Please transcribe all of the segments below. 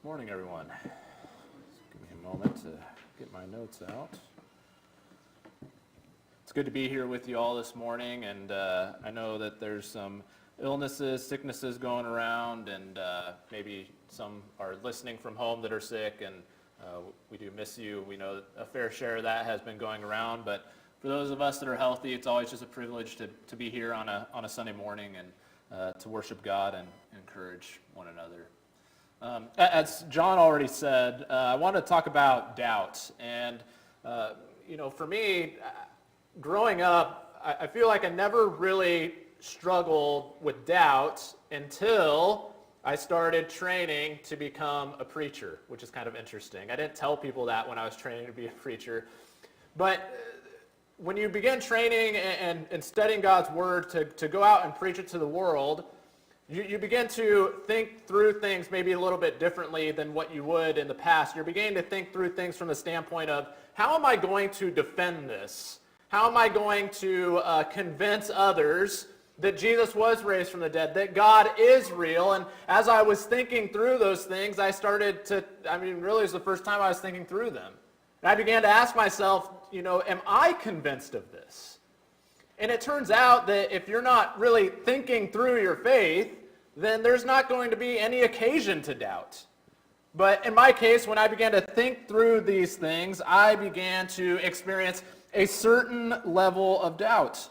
Morning, everyone. Give me a moment to get my notes out. It's good to be here with you all this morning, and I know that there's some illnesses, sicknesses going around, and maybe some are listening from home that are sick, and we do miss you. We know that a fair share of that has been going around, but for those of us that are healthy, it's always just a privilege to be here on a Sunday morning and to worship God and encourage one another. As John already said, I want to talk about doubt. And, for me, growing up, I feel like I never really struggled with doubt until I started training to become a preacher, which is kind of interesting. I didn't tell people that when I was training to be a preacher. But when you begin training and studying God's Word to go out and preach it to the world, you begin to think through things maybe a little bit differently than what you would in the past. You're beginning to think through things from the standpoint of, how am I going to defend this? How am I going to convince others that Jesus was raised from the dead, that God is real? And as I was thinking through those things, I started to, really it was the first time I was thinking through them. And I began to ask myself, am I convinced of this? And it turns out that if you're not really thinking through your faith, then there's not going to be any occasion to doubt. But in my case, when I began to think through these things, I began to experience a certain level of doubt.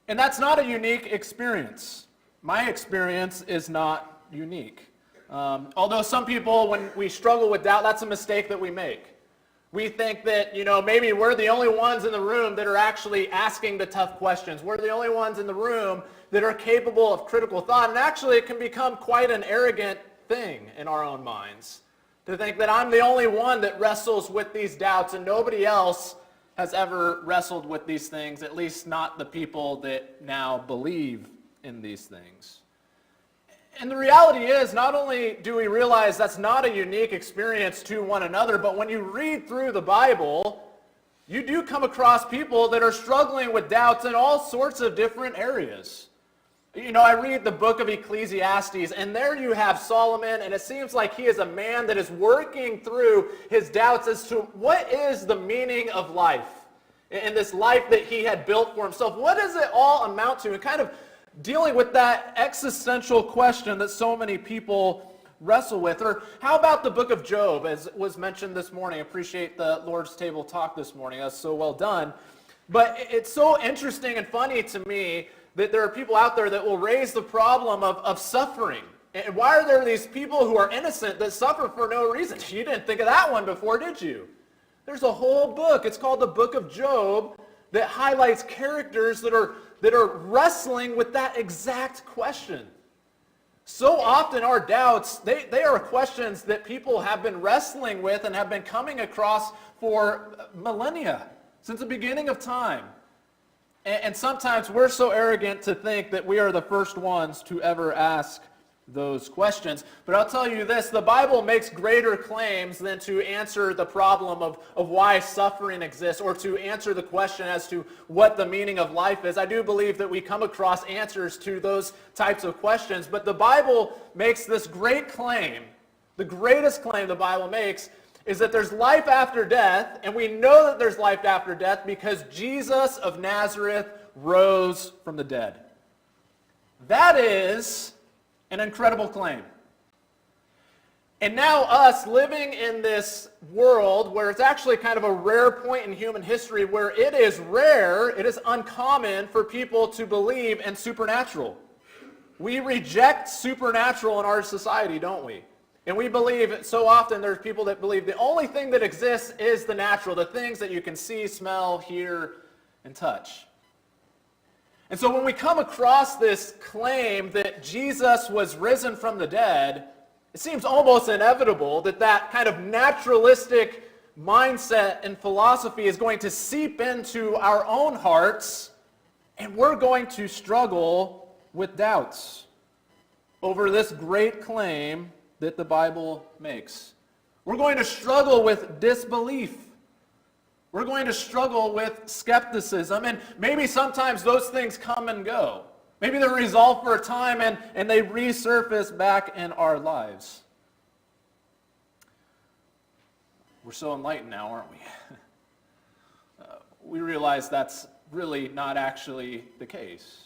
And that's not a unique experience. My experience is not unique. Although some people, when we struggle with doubt, that's a mistake that we make. We think that, maybe we're the only ones in the room that are actually asking the tough questions. We're the only ones in the room that are capable of critical thought. And actually, it can become quite an arrogant thing in our own minds to think that I'm the only one that wrestles with these doubts and nobody else has ever wrestled with these things, at least not the people that now believe in these things. And the reality is, not only do we realize that's not a unique experience to one another, but when you read through the Bible, you do come across people that are struggling with doubts in all sorts of different areas. I read the book of Ecclesiastes, and there you have Solomon, and it seems like he is a man that is working through his doubts as to what is the meaning of life, and this life that he had built for himself. What does it all amount to? And kind of dealing with that existential question that so many people wrestle with. Or how about the book of Job, as was mentioned this morning? I appreciate the Lord's Table talk this morning. That's so well done. But it's so interesting and funny to me that there are people out there that will raise the problem of suffering. And why are there these people who are innocent that suffer for no reason? You didn't think of that one before, did you? There's a whole book. It's called the book of Job that highlights characters that are wrestling with that exact question. So often our doubts, they are questions that people have been wrestling with and have been coming across for millennia, since the beginning of time. And sometimes we're so arrogant to think that we are the first ones to ever ask those questions. But I'll tell you this, the Bible makes greater claims than to answer the problem of why suffering exists, or to answer the question as to what the meaning of life is. I do believe that we come across answers to those types of questions, but the Bible makes this great claim. The greatest claim the Bible makes is that there's life after death, and we know that there's life after death because Jesus of Nazareth rose from the dead. That is an incredible claim. And now us living in this world where it's actually kind of a rare point in human history where it is rare, it is uncommon for people to believe in supernatural. We reject supernatural in our society, don't we? And we believe, so often there's people that believe the only thing that exists is the natural, the things that you can see, smell, hear, and touch. And so when we come across this claim that Jesus was risen from the dead, it seems almost inevitable that that kind of naturalistic mindset and philosophy is going to seep into our own hearts, and we're going to struggle with doubts over this great claim that the Bible makes. We're going to struggle with disbelief. We're going to struggle with skepticism, and maybe sometimes those things come and go. Maybe they're resolved for a time and they resurface back in our lives. We're so enlightened now, aren't we? We realize that's really not actually the case.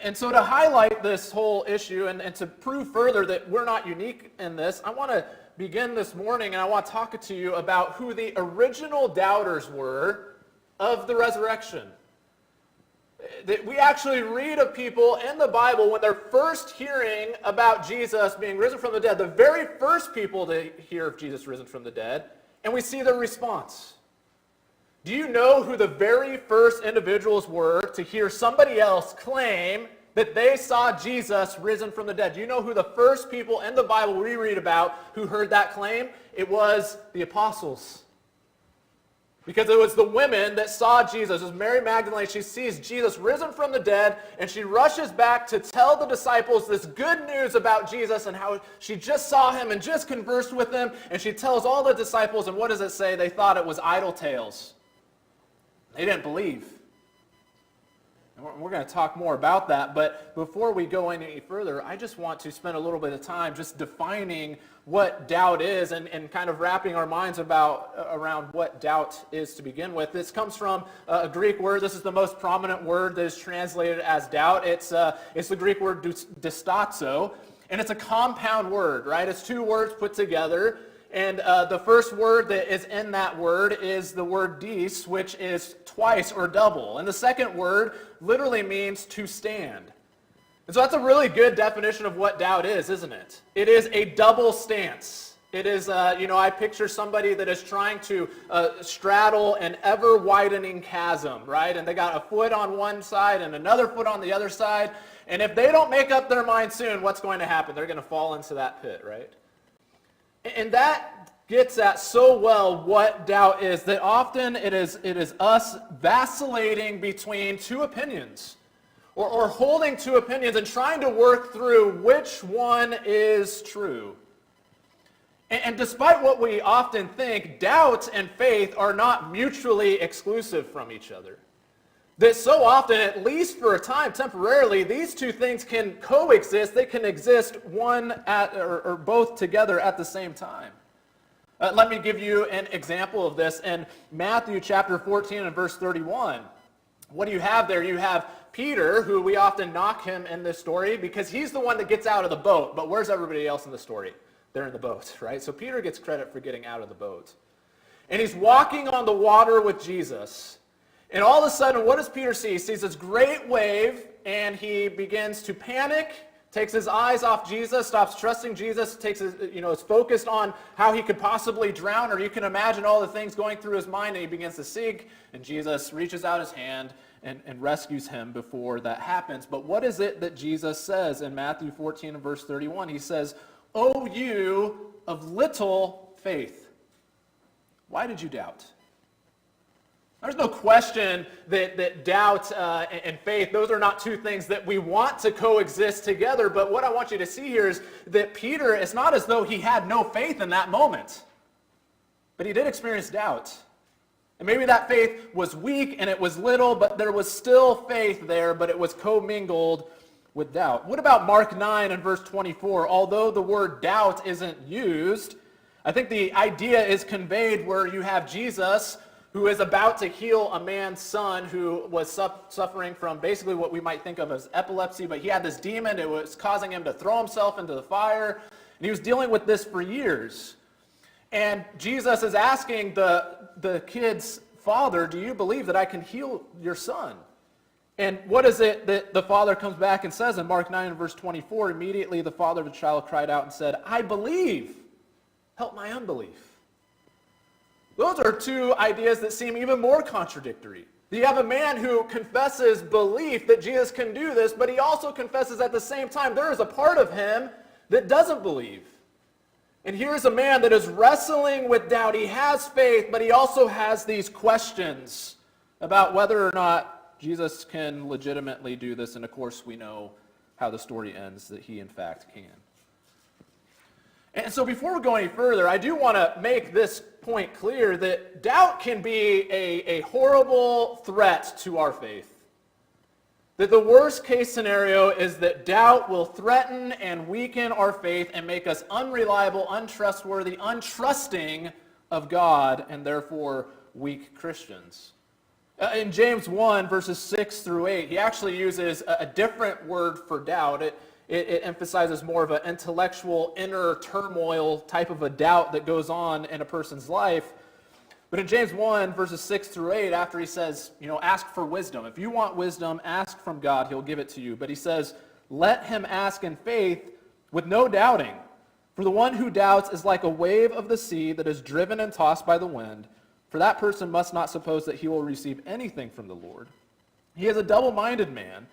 And so to highlight this whole issue and to prove further that we're not unique in this, I want to begin this morning and I want to talk to you about who the original doubters were of the resurrection. That we actually read of people in the Bible when they're first hearing about Jesus being risen from the dead, the very first people to hear of Jesus risen from the dead, and we see their response. Do you know who the very first individuals were to hear somebody else claim that they saw Jesus risen from the dead? Do you know who the first people in the Bible we read about who heard that claim? It was the apostles. Because it was the women that saw Jesus. It was Mary Magdalene. She sees Jesus risen from the dead, and she rushes back to tell the disciples this good news about Jesus and how she just saw him and just conversed with him. And she tells all the disciples, and what does it say? They thought it was idle tales. They didn't believe. And we're going to talk more about that, but before we go any further, I just want to spend a little bit of time just defining what doubt is and kind of wrapping our minds around what doubt is to begin with. This comes from a Greek word. This is the most prominent word that is translated as doubt. It's the Greek word distazo, and it's a compound word, right? It's two words put together. And the first word that is in that word is the word dis, which is twice or double. And the second word literally means to stand. And so that's a really good definition of what doubt is, isn't it? It is a double stance. It is, I picture somebody that is trying to straddle an ever-widening chasm, right? And they got a foot on one side and another foot on the other side. And if they don't make up their mind soon, what's going to happen? They're going to fall into that pit, right? And that gets at so well what doubt is, that often it is us vacillating between two opinions, or holding two opinions and trying to work through which one is true. And despite what we often think, doubt and faith are not mutually exclusive from each other. That so often, at least for a time, temporarily, these two things can coexist. They can exist or both together at the same time. Let me give you an example of this in Matthew chapter 14 and verse 31. What do you have there? You have Peter, who we often knock him in this story because he's the one that gets out of the boat. But where's everybody else in the story? They're in the boat, right? So Peter gets credit for getting out of the boat. And he's walking on the water with Jesus. And all of a sudden, what does Peter see? He sees this great wave, and he begins to panic, takes his eyes off Jesus, stops trusting Jesus, is focused on how he could possibly drown, or you can imagine all the things going through his mind, and he begins to sink, and Jesus reaches out his hand and rescues him before that happens. But what is it that Jesus says in Matthew 14 and verse 31? He says, "O you of little faith, why did you doubt?" There's no question that doubt and faith, those are not two things that we want to coexist together. But what I want you to see here is that Peter, it's not as though he had no faith in that moment. But he did experience doubt. And maybe that faith was weak and it was little, but there was still faith there, but it was commingled with doubt. What about Mark 9 and verse 24? Although the word doubt isn't used, I think the idea is conveyed where you have Jesus, who is about to heal a man's son who was suffering from basically what we might think of as epilepsy, but he had this demon. It was causing him to throw himself into the fire, and he was dealing with this for years. And Jesus is asking the kid's father, "Do you believe that I can heal your son?" And what is it that the father comes back and says in Mark 9 and verse 24? Immediately the father of the child cried out and said, "I believe, help my unbelief." Those are two ideas that seem even more contradictory. You have a man who confesses belief that Jesus can do this, but he also confesses at the same time there is a part of him that doesn't believe. And here's a man that is wrestling with doubt. He has faith, but he also has these questions about whether or not Jesus can legitimately do this. And of course, we know how the story ends, that he in fact can. And so before we go any further, I do want to make this point clear that doubt can be a horrible threat to our faith. That the worst case scenario is that doubt will threaten and weaken our faith and make us unreliable, untrustworthy, untrusting of God and therefore weak Christians. In James 1, verses 6 through 8, he actually uses a different word for doubt. It emphasizes more of an intellectual, inner turmoil type of a doubt that goes on in a person's life. But in James 1, verses 6 through 8, after he says, ask for wisdom. If you want wisdom, ask from God, he'll give it to you. But he says, let him ask in faith with no doubting. For the one who doubts is like a wave of the sea that is driven and tossed by the wind. For that person must not suppose that he will receive anything from the Lord. He is a double-minded man,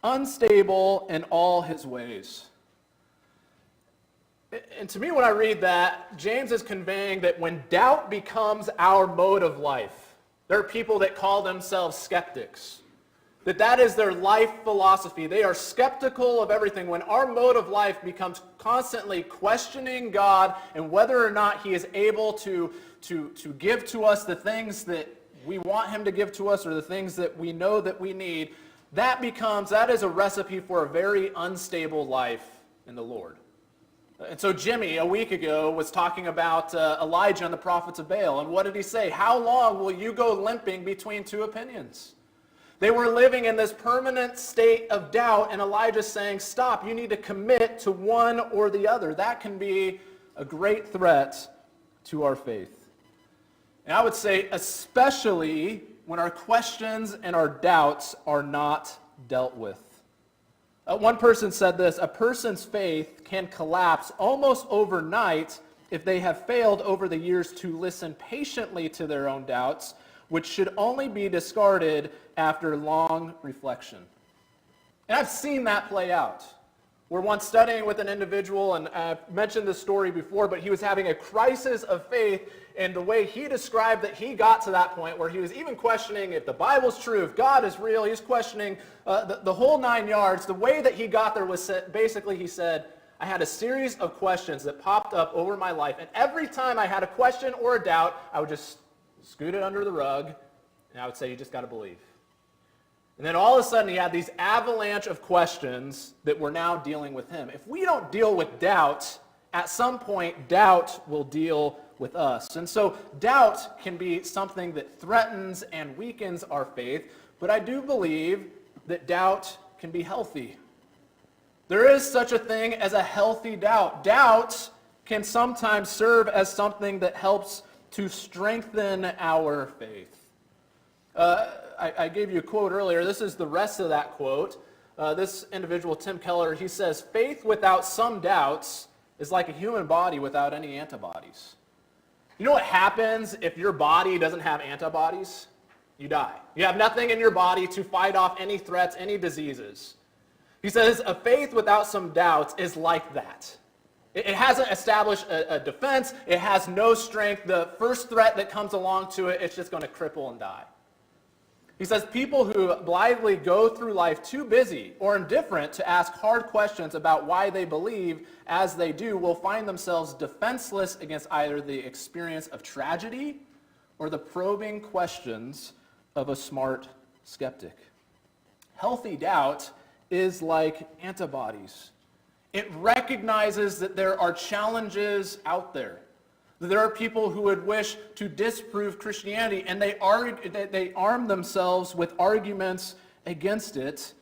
unstable in all his ways. And to me, when I read that, James is conveying that when doubt becomes our mode of life, there are people that call themselves skeptics, that is their life philosophy. They are skeptical of everything. When our mode of life becomes constantly questioning God and whether or not he is able to give to us the things that we want him to give to us or the things that we know that we need, that is a recipe for a very unstable life in the Lord. And so Jimmy, a week ago, was talking about Elijah and the prophets of Baal. And what did he say? How long will you go limping between two opinions? They were living in this permanent state of doubt, and Elijah's saying, stop, you need to commit to one or the other. That can be a great threat to our faith. And I would say especially when our questions and our doubts are not dealt with. One person said this, a person's faith can collapse almost overnight if they have failed over the years to listen patiently to their own doubts, which should only be discarded after long reflection. And I've seen that play out. We're once studying with an individual, and I've mentioned this story before, but he was having a crisis of faith, and the way he described that he got to that point where he was even questioning if the Bible's true, if God is real, he was questioning the whole 9 yards. The way that he got there was basically he said, I had a series of questions that popped up over my life, and every time I had a question or a doubt, I would just scoot it under the rug, and I would say, you just got to believe. And then all of a sudden he had these avalanche of questions that were now dealing with him. If we don't deal with doubt, at some point doubt will deal with us. And so doubt can be something that threatens and weakens our faith, but I do believe that doubt can be healthy. There is such a thing as a healthy doubt. Doubt can sometimes serve as something that helps to strengthen our faith. I gave you a quote earlier. This is the rest of that quote. This individual, Tim Keller, he says, faith without some doubts is like a human body without any antibodies. You know what happens if your body doesn't have antibodies? You die. You have nothing in your body to fight off any threats, any diseases. He says, a faith without some doubts is like that. It hasn't established a defense. It has no strength. The first threat that comes along to it, it's just going to cripple and die. He says people who blithely go through life too busy or indifferent to ask hard questions about why they believe as they do will find themselves defenseless against either the experience of tragedy or the probing questions of a smart skeptic. Healthy doubt is like antibodies. It recognizes that there are challenges out there. There are people who would wish to disprove Christianity, and they arm themselves with arguments against it,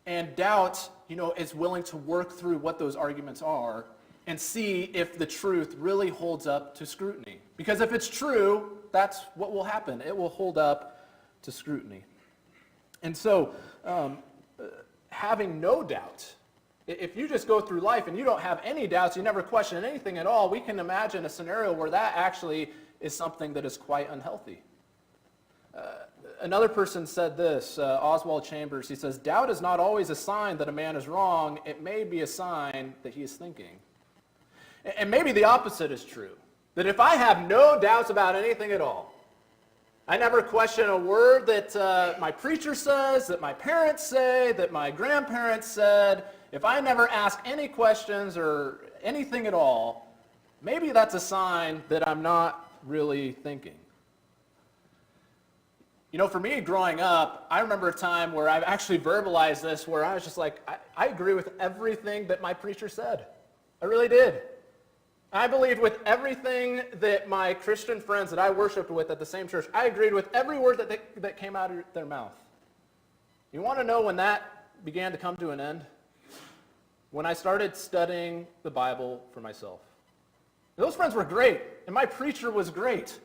and doubt, is willing to work through what those arguments are and see if the truth really holds up to scrutiny. Because if it's true, that's what will happen. It will hold up to scrutiny. And so, having no doubt, if you just go through life and you don't have any doubts, you never question anything at all, we can imagine a scenario where that actually is something that is quite unhealthy. Another person said this, Oswald Chambers, he says, doubt is not always a sign that a man is wrong. It may be a sign that he is thinking. And maybe the opposite is true, that if I have no doubts about anything at all, I never question a word that my preacher says, that my parents say, that my grandparents said. If I never ask any questions or anything at all, maybe that's a sign that I'm not really thinking. For me, growing up, I remember a time where I've actually verbalized this, where I was just like, I agree with everything that my preacher said. I really did. I believed with everything that my Christian friends that I worshiped with at the same church, I agreed with every word that came out of their mouth. You want to know when that began to come to an end? When I started studying the Bible for myself. Those friends were great, and my preacher was great.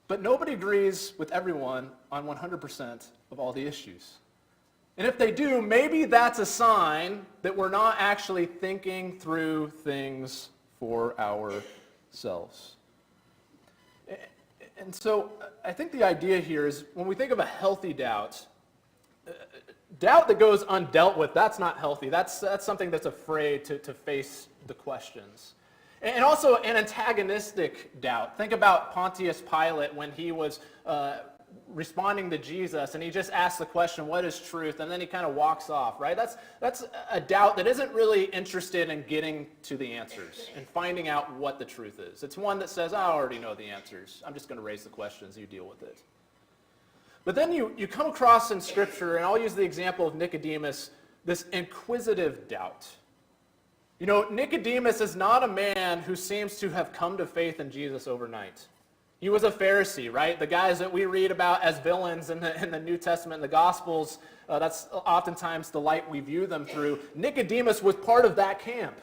But nobody agrees with everyone on 100% of all the issues. And if they do, maybe that's a sign that we're not actually thinking through things for ourselves. And so I think the idea here is when we think of a healthy doubt, doubt that goes undealt with, that's not healthy. That's something that's afraid to face the questions. And also an antagonistic doubt. Think about Pontius Pilate when he was responding to Jesus and he just asked the question, what is truth? And then he kind of walks off, right? That's a doubt that isn't really interested in getting to the answers and finding out what the truth is. It's one that says, I already know the answers. I'm just going to raise the questions, you deal with it. But then you come across in Scripture, and I'll use the example of Nicodemus, this inquisitive doubt. You know, Nicodemus is not a man who seems to have come to faith in Jesus overnight. He was a Pharisee, right? The guys that we read about as villains in the New Testament, in the Gospels, that's oftentimes the light we view them through. Nicodemus was part of that camp.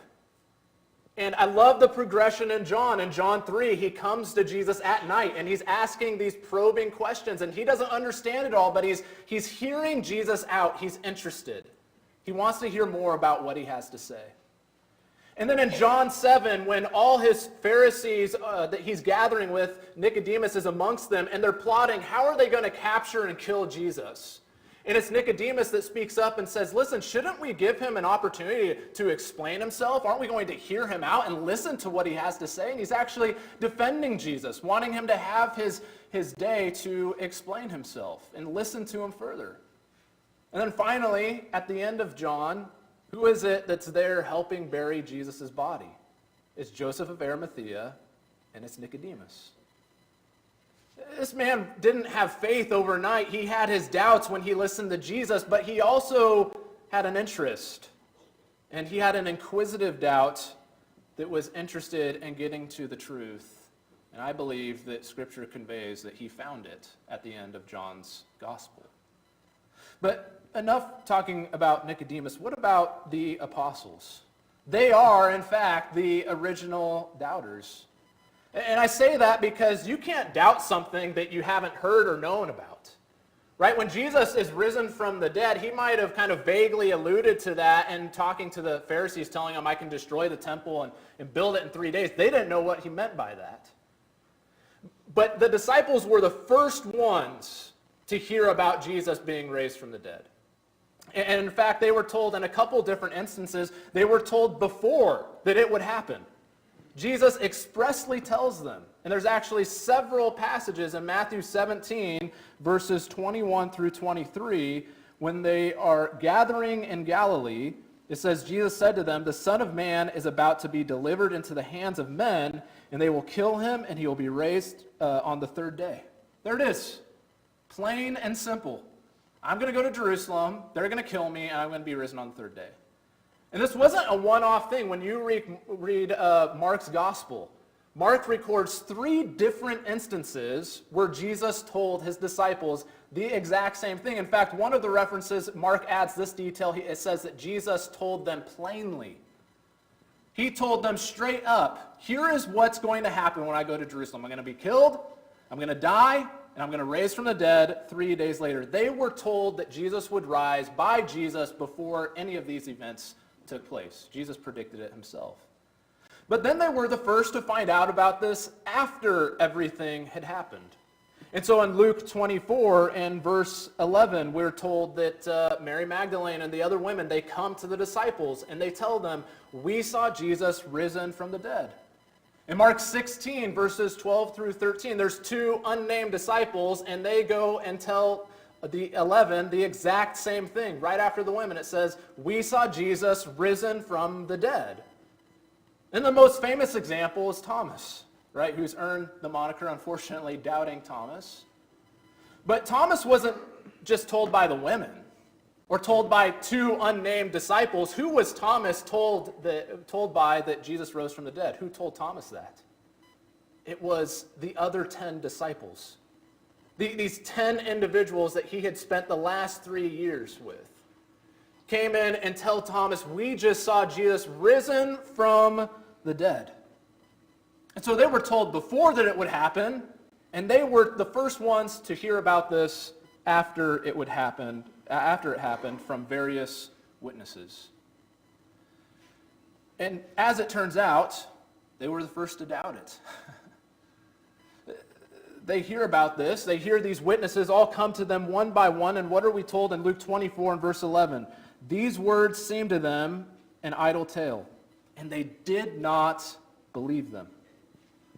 And I love the progression in John. In John 3, he comes to Jesus at night, and he's asking these probing questions, and he doesn't understand it all, but he's hearing Jesus out. He's interested. He wants to hear more about what he has to say. And then in John 7, when all his Pharisees that he's gathering with, Nicodemus is amongst them, and they're plotting, how are they going to capture and kill Jesus? And it's Nicodemus that speaks up and says, listen, shouldn't we give him an opportunity to explain himself? Aren't we going to hear him out and listen to what he has to say? And he's actually defending Jesus, wanting him to have his day to explain himself and listen to him further. And then finally, at the end of John, who is it that's there helping bury Jesus' body? It's Joseph of Arimathea, and it's Nicodemus. This man didn't have faith overnight. He had his doubts when he listened to Jesus, but he also had an interest. And he had an inquisitive doubt that was interested in getting to the truth. And I believe that Scripture conveys that he found it at the end of John's Gospel. But enough talking about Nicodemus. What about the apostles? They are, in fact, the original doubters. And I say that because you can't doubt something that you haven't heard or known about. Right? When Jesus is risen from the dead, he might have kind of vaguely alluded to that and talking to the Pharisees, telling them, I can destroy the temple and build it in 3 days. They didn't know what he meant by that. But the disciples were the first ones to hear about Jesus being raised from the dead. And in fact, they were told in a couple different instances, they were told before that it would happen. Jesus expressly tells them, and there's actually several passages in Matthew 17, verses 21 through 23, when they are gathering in Galilee, it says, Jesus said to them, the Son of Man is about to be delivered into the hands of men, and they will kill him, and he will be raised on the third day. There it is. Plain and simple. I'm going to go to Jerusalem, they're going to kill me, and I'm going to be risen on the third day. And this wasn't a one-off thing. When you read Mark's gospel, Mark records 3 different instances where Jesus told his disciples the exact same thing. In fact, one of the references, Mark adds this detail. It says that Jesus told them plainly. He told them straight up, here is what's going to happen when I go to Jerusalem. I'm going to be killed, I'm going to die, and I'm going to raise from the dead 3 days later. They were told that Jesus would rise by Jesus before any of these events took place. Jesus predicted it himself. But then they were the first to find out about this after everything had happened. And so in Luke 24 and verse 11, we're told that Mary Magdalene and the other women, they come to the disciples and they tell them, we saw Jesus risen from the dead. In Mark 16, verses 12 through 13, there's 2 unnamed disciples, and they go and tell the 11 the exact same thing. Right after the women, it says, we saw Jesus risen from the dead. And the most famous example is Thomas, right, who's earned the moniker, unfortunately, Doubting Thomas. But Thomas wasn't just told by the women. Or told by two unnamed disciples. Who was Thomas told by that Jesus rose from the dead? Who told Thomas that? It was the other 10 disciples. These 10 individuals that he had spent the last 3 years with came in and tell Thomas, we just saw Jesus risen from the dead. And so they were told before that it would happen, and they were the first ones to hear about this after it happened from various witnesses. And as it turns out, they were the first to doubt it. They hear about this. They hear these witnesses all come to them one by one. And what are we told in Luke 24 and verse 11? These words seemed to them an idle tale, and they did not believe them.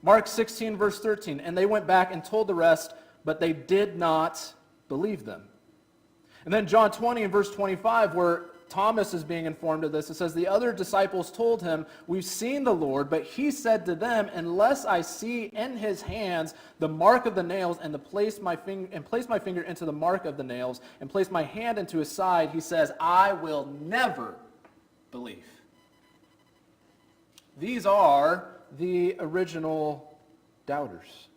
Mark 16 verse 13, and they went back and told the rest, but they did not believe them. And then John 20 and verse 25, where Thomas is being informed of this, it says, the other disciples told him, we've seen the Lord, but he said to them, unless I see in his hands the mark of the nails, and place my finger into the mark of the nails, and place my hand into his side, he says, I will never believe. These are the original doubters.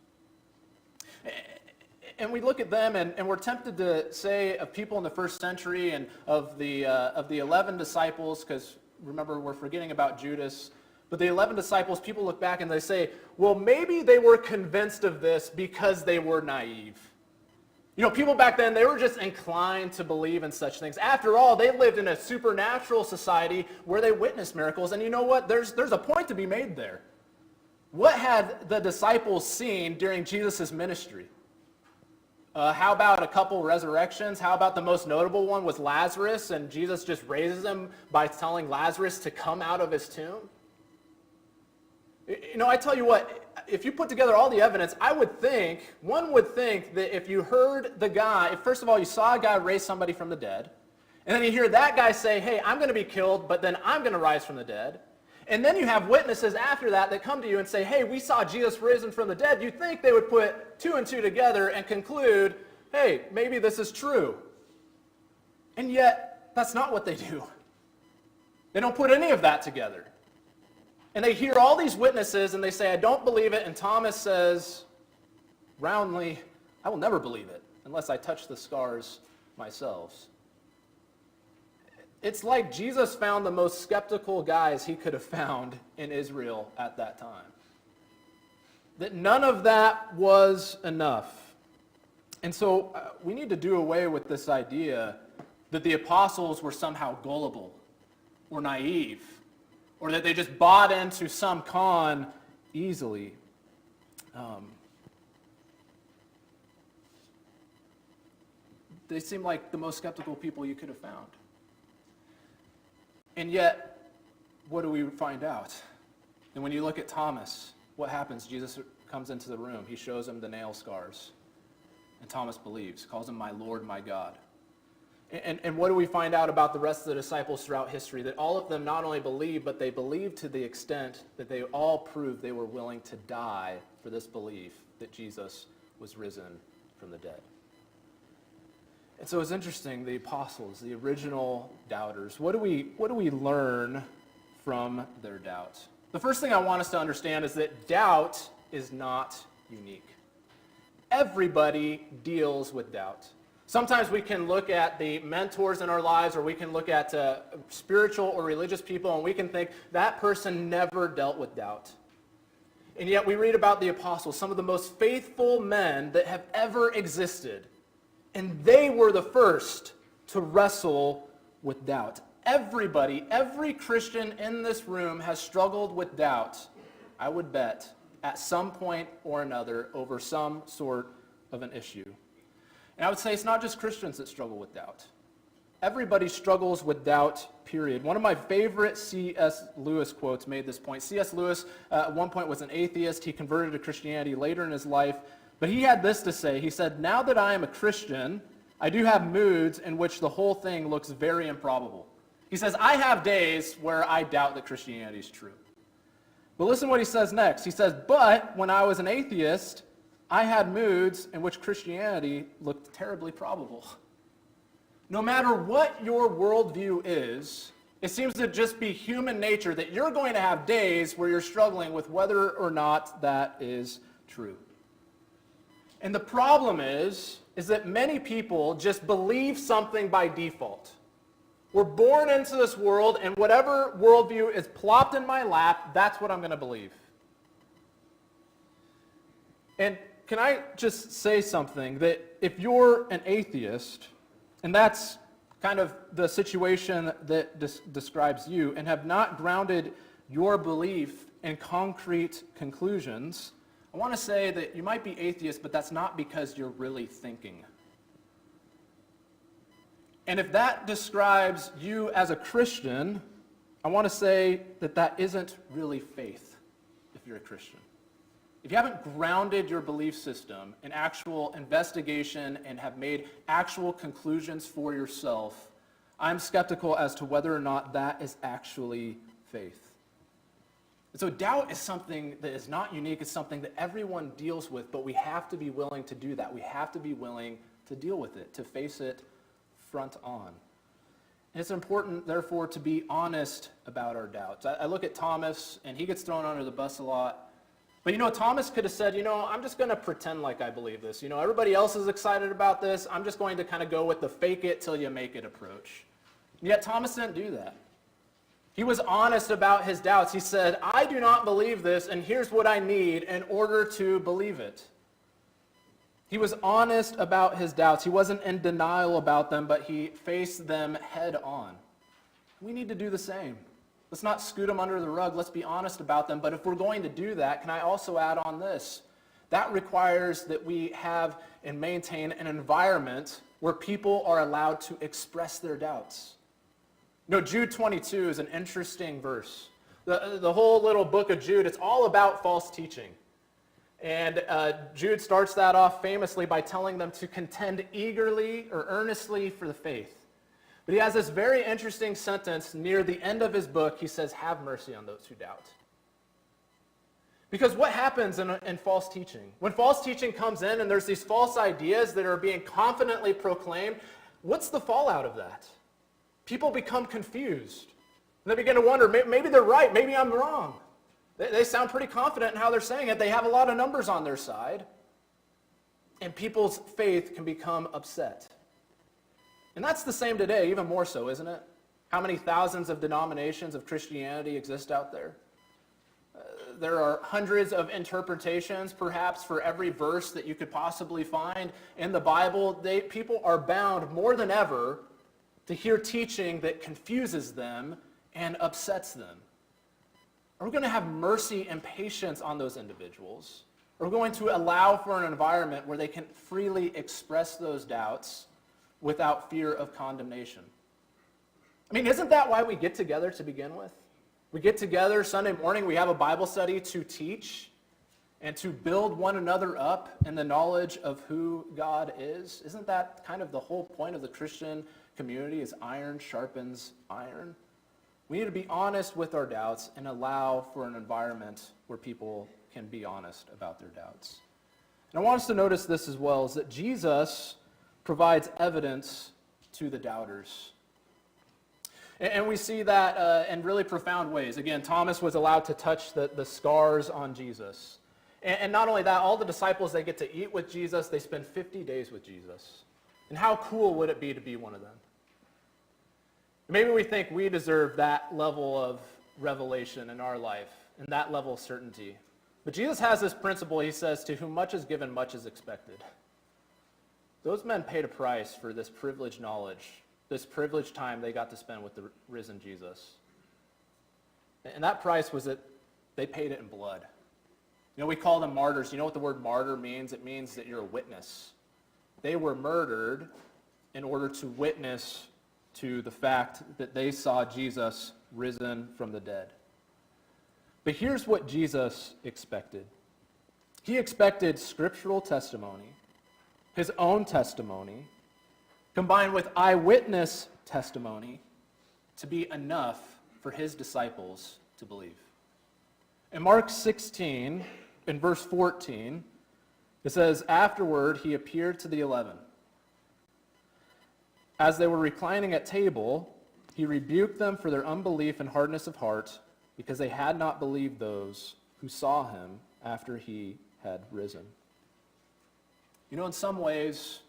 And we look at them, and we're tempted to say of people in the first century and of the 11 disciples, because remember, we're forgetting about Judas, but the 11 disciples, people look back and they say, well, maybe they were convinced of this because they were naive. You know, people back then, they were just inclined to believe in such things. After all, they lived in a supernatural society where they witnessed miracles, and you know what? There's a point to be made there. What had the disciples seen during Jesus' ministry? How about a couple resurrections? How about the most notable one was Lazarus, and Jesus just raises him by telling Lazarus to come out of his tomb? You know, I tell you what, if you put together all the evidence, one would think that if you heard the guy, if first of all you saw a guy raise somebody from the dead, and then you hear that guy say, hey, I'm going to be killed, but then I'm going to rise from the dead, and then you have witnesses after that come to you and say, hey, we saw Jesus risen from the dead, you'd think they would put 2 and 2 together and conclude, hey, maybe this is true. And yet, that's not what they do. They don't put any of that together. And they hear all these witnesses and they say, I don't believe it. And Thomas says, roundly, I will never believe it unless I touch the scars myself. It's like Jesus found the most skeptical guys he could have found in Israel at that time. That none of that was enough. And so we need to do away with this idea that the apostles were somehow gullible or naive, or that they just bought into some con easily. They seem like the most skeptical people you could have found. And yet, what do we find out? And when you look at Thomas, what happens? Jesus comes into the room. He shows him the nail scars. And Thomas believes, calls him my Lord, my God. And what do we find out about the rest of the disciples throughout history? That all of them not only believed, but they believed to the extent that they all proved they were willing to die for this belief that Jesus was risen from the dead. And so it's interesting, the apostles, the original doubters, what do we learn from their doubt? The first thing I want us to understand is that doubt is not unique. Everybody deals with doubt. Sometimes we can look at the mentors in our lives, or we can look at spiritual or religious people, and we can think that person never dealt with doubt. And yet we read about the apostles, some of the most faithful men that have ever existed. And they were the first to wrestle with doubt. Everybody, every Christian in this room has struggled with doubt, I would bet, at some point or another over some sort of an issue. And I would say it's not just Christians that struggle with doubt. Everybody struggles with doubt, period. One of my favorite C.S. Lewis quotes made this point. C.S. Lewis, at one point, was an atheist. He converted to Christianity later in his life. But he had this to say. He said, now that I am a Christian, I do have moods in which the whole thing looks very improbable. He says, I have days where I doubt that Christianity is true. But listen what he says next. He says, but when I was an atheist, I had moods in which Christianity looked terribly probable. no matter what your worldview is, it seems to just be human nature that you're going to have days where you're struggling with whether or not that is true. And the problem is that many people just believe something by default. We're born into this world, and whatever worldview is plopped in my lap, that's what I'm going to believe. And can I just say something, that if you're an atheist, and that's kind of the situation that describes you, and have not grounded your belief in concrete conclusions, I want to say that you might be atheist, but that's not because you're really thinking. And if that describes you as a Christian, I want to say that that isn't really faith, if you're a Christian. If you haven't grounded your belief system in actual investigation and have made actual conclusions for yourself, I'm skeptical as to whether or not that is actually faith. And so doubt is something that is not unique. It's something that everyone deals with, but we have to be willing to do that. We have to be willing to deal with it, to face it front on. And it's important, therefore, to be honest about our doubts. I look at Thomas, and he gets thrown under the bus a lot. But Thomas could have said, I'm just going to pretend like I believe this. Everybody else is excited about this. I'm just going to kind of go with the fake it till you make it approach. And yet Thomas didn't do that. He was honest about his doubts. He said, I do not believe this, and here's what I need in order to believe it. He was honest about his doubts. He wasn't in denial about them, but he faced them head on. We need to do the same. Let's not scoot them under the rug. Let's be honest about them. But if we're going to do that, can I also add on this? That requires that we have and maintain an environment where people are allowed to express their doubts. Jude 22 is an interesting verse. The whole little book of Jude, it's all about false teaching. And Jude starts that off famously by telling them to contend eagerly or earnestly for the faith. But he has this very interesting sentence near the end of his book. He says, have mercy on those who doubt. Because what happens in false teaching? When false teaching comes in and there's these false ideas that are being confidently proclaimed, what's the fallout of that? People become confused. And they begin to wonder, maybe they're right, maybe I'm wrong. They sound pretty confident in how they're saying it. They have a lot of numbers on their side. And people's faith can become upset. And that's the same today, even more so, isn't it? How many thousands of denominations of Christianity exist out there? There are hundreds of interpretations, perhaps, for every verse that you could possibly find in the Bible. People are bound more than ever to hear teaching that confuses them and upsets them. Are we going to have mercy and patience on those individuals? Are we going to allow for an environment where they can freely express those doubts without fear of condemnation? Isn't that why we get together to begin with? We get together Sunday morning, we have a Bible study to teach and to build one another up in the knowledge of who God is. Isn't that kind of the whole point of the Christian community, is iron sharpens iron? We need to be honest with our doubts and allow for an environment where people can be honest about their doubts. And I want us to notice this as well, is that Jesus provides evidence to the doubters. And we see that in really profound ways. Again, Thomas was allowed to touch the scars on Jesus. And not only that, all the disciples, they get to eat with Jesus. They spend 50 days with Jesus. And how cool would it be to be one of them? Maybe we think we deserve that level of revelation in our life and that level of certainty. But Jesus has this principle. He says, to whom much is given, much is expected. Those men paid a price for this privileged knowledge, this privileged time they got to spend with the risen Jesus. And that price was that they paid it in blood. We call them martyrs. You know what the word martyr means? It means that you're a witness. They were murdered in order to witness to the fact that they saw Jesus risen from the dead. But here's what Jesus expected. He expected scriptural testimony, his own testimony, combined with eyewitness testimony, to be enough for his disciples to believe. In Mark 16, in verse 14, it says, afterward he appeared to the 11. As they were reclining at table, he rebuked them for their unbelief and hardness of heart, because they had not believed those who saw him after he had risen. You know, in some ways,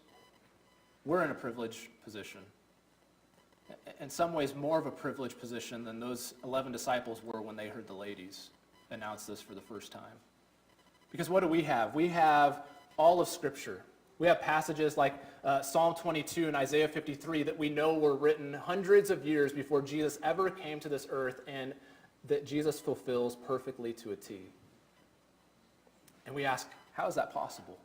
we're in a privileged position. In some ways, more of a privileged position than those 11 disciples were when they heard the ladies announce this for the first time. Because what do we have? We have all of Scripture. We have passages like Psalm 22 and Isaiah 53 that we know were written hundreds of years before Jesus ever came to this earth, and that Jesus fulfills perfectly to a T. And we ask, how is that possible?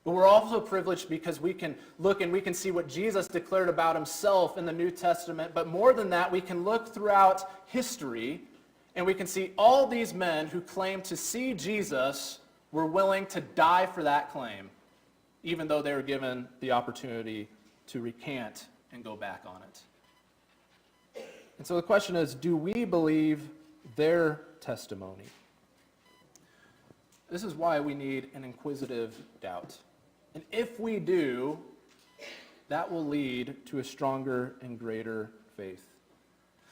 But we're also privileged because we can look and we can see what Jesus declared about himself in the New Testament. But more than that, we can look throughout history and we can see all these men who claimed to see Jesus were willing to die for that claim, even though they were given the opportunity to recant and go back on it. And so the question is, do we believe their testimony? This is why we need an inquisitive doubt. And if we do, that will lead to a stronger and greater faith.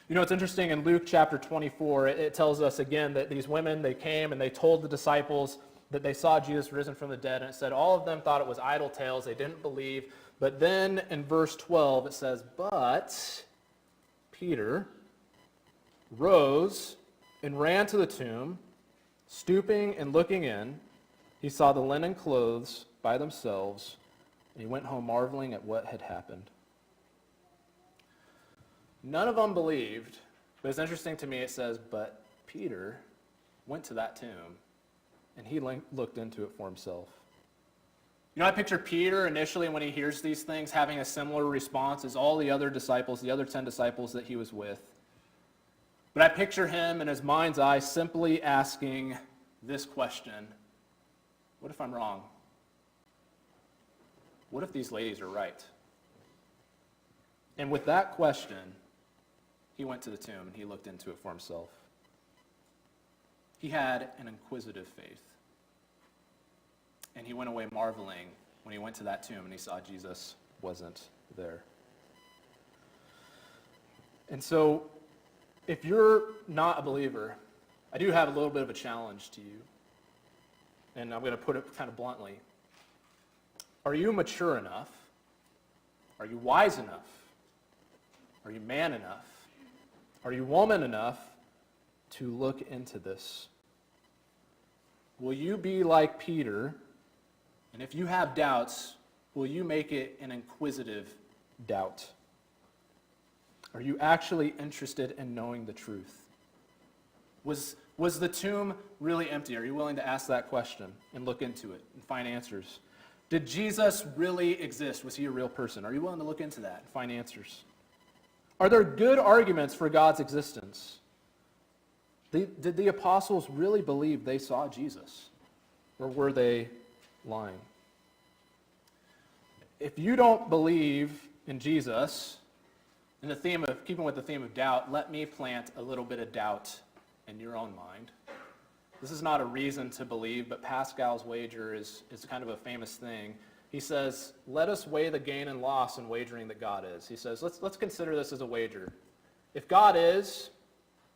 You know, it's interesting, in Luke chapter 24, it tells us again that these women, they came and they told the disciples that they saw Jesus risen from the dead, and it said all of them thought it was idle tales, they didn't believe. But then in verse 12 it says, but Peter rose and ran to the tomb, stooping and looking in, he saw the linen clothes by themselves, and he went home marveling at what had happened. None of them believed, but it's interesting to me, it says, but Peter went to that tomb, and he looked into it for himself. You know, I picture Peter initially when he hears these things having a similar response as all the other disciples, the other 10 disciples that he was with. But I picture him in his mind's eye simply asking this question: what if I'm wrong? What if these ladies are right? And with that question, he went to the tomb and he looked into it for himself. He had an inquisitive faith. And he went away marveling when he went to that tomb and he saw Jesus wasn't there. And so, if you're not a believer, I do have a little bit of a challenge to you. And I'm going to put it kind of bluntly. Are you mature enough? Are you wise enough? Are you man enough? Are you woman enough to look into this? Will you be like Peter? And if you have doubts, will you make it an inquisitive doubt? Are you actually interested in knowing the truth? Was the tomb really empty? Are you willing to ask that question and look into it and find answers? Did Jesus really exist? Was he a real person? Are you willing to look into that and find answers? Are there good arguments for God's existence? Did the apostles really believe they saw Jesus? Or were they lying? If you don't believe in Jesus, in the theme of keeping with the theme of doubt, let me plant a little bit of doubt in your own mind. This is not a reason to believe, but Pascal's wager is kind of a famous thing. He says, let us weigh the gain and loss in wagering that God is. He says, let's consider this as a wager. If God is,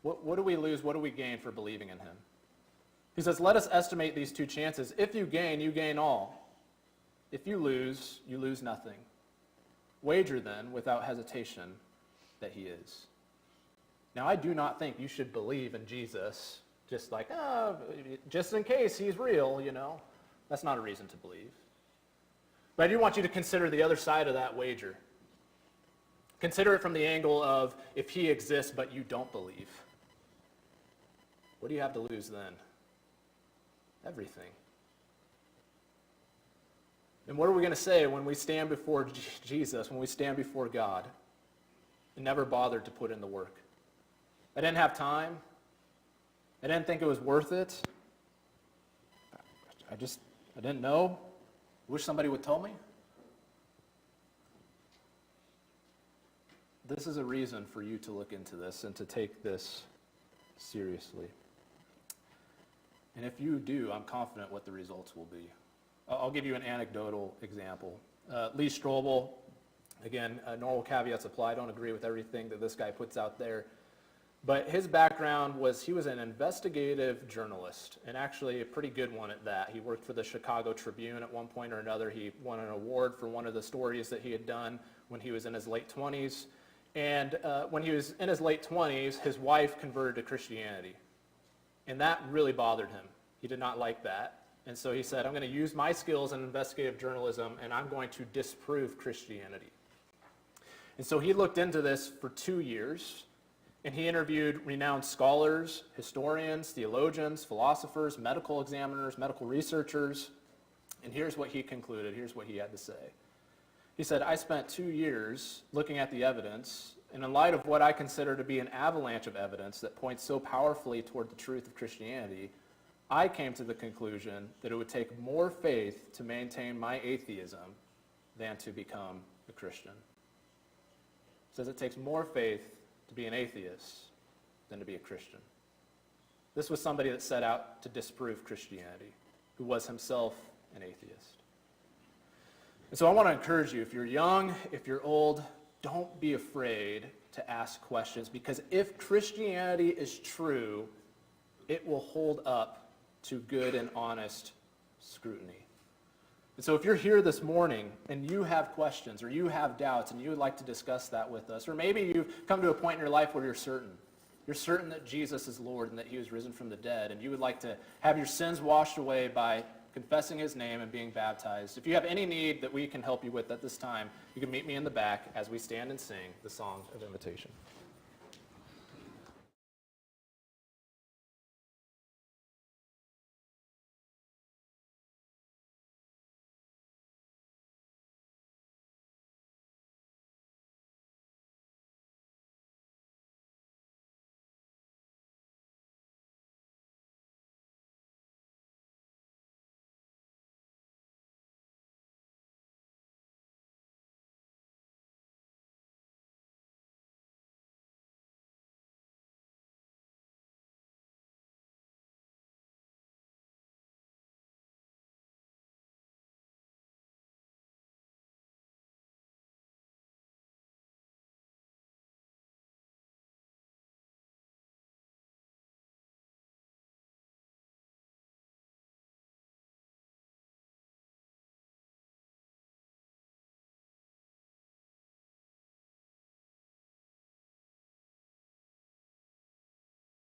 what do we lose? What do we gain for believing in him? He says, let us estimate these two chances. If you gain all. If you lose nothing. Wager then, without hesitation, that he is. Now, I do not think you should believe in Jesus just like, just in case he's real, you know. That's not a reason to believe. But I do want you to consider the other side of that wager. Consider it from the angle of, if he exists but you don't believe. What do you have to lose then? Everything. And what are we going to say when we stand before Jesus, when we stand before God, and never bothered to put in the work? I didn't have time. I didn't think it was worth it. I didn't know. Wish somebody would tell me. This is a reason for you to look into this and to take this seriously. And if you do, I'm confident what the results will be. I'll give you an anecdotal example. Lee Strobel, Again, normal caveats apply. I don't agree with everything that this guy puts out there. But his background was he was an investigative journalist, and actually a pretty good one at that. He worked for the Chicago Tribune at one point or another. He won an award for one of the stories that he had done when he was in his late 20s. And when he was in his late 20s, his wife converted to Christianity. And that really bothered him. He did not like that. And so he said, I'm going to use my skills in investigative journalism, and I'm going to disprove Christianity. And so he looked into this for 2 years. And he interviewed renowned scholars, historians, theologians, philosophers, medical examiners, medical researchers. And here's what he concluded. Here's what he had to say. He said, I spent 2 years looking at the evidence, and in light of what I consider to be an avalanche of evidence that points so powerfully toward the truth of Christianity, I came to the conclusion that it would take more faith to maintain my atheism than to become a Christian. He says it takes more faith to be an atheist than to be a Christian. This was somebody that set out to disprove Christianity, who was himself an atheist. And so I want to encourage you, if you're young, if you're old, don't be afraid to ask questions, because if Christianity is true, it will hold up to good and honest scrutiny. And so if you're here this morning and you have questions or you have doubts and you would like to discuss that with us, or maybe you've come to a point in your life where you're certain that Jesus is Lord and that he was risen from the dead, and you would like to have your sins washed away by confessing his name and being baptized. If you have any need that we can help you with at this time, you can meet me in the back as we stand and sing the song of invitation.